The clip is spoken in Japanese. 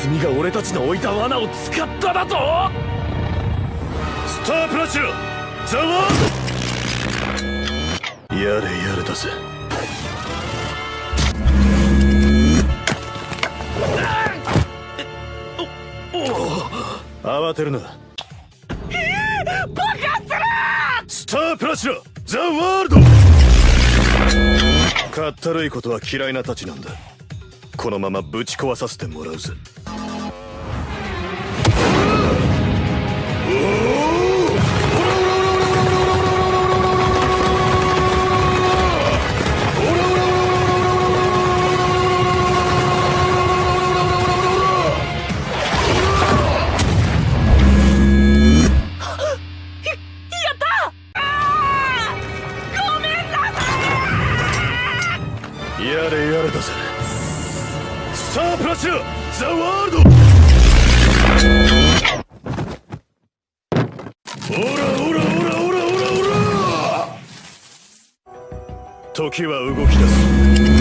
ネズミが俺たちの置いた罠を使っただと。スタープラチナザワーやれやれだぜ。慌てるな。爆発する。スタープラチナザワールド。かったるいことは嫌いなたちなんだ。このままぶち壊させてもらうぜ。やれやれだぜ。スタープラチナザワールド。オラオラオラオラオラオラ。時は動き出す。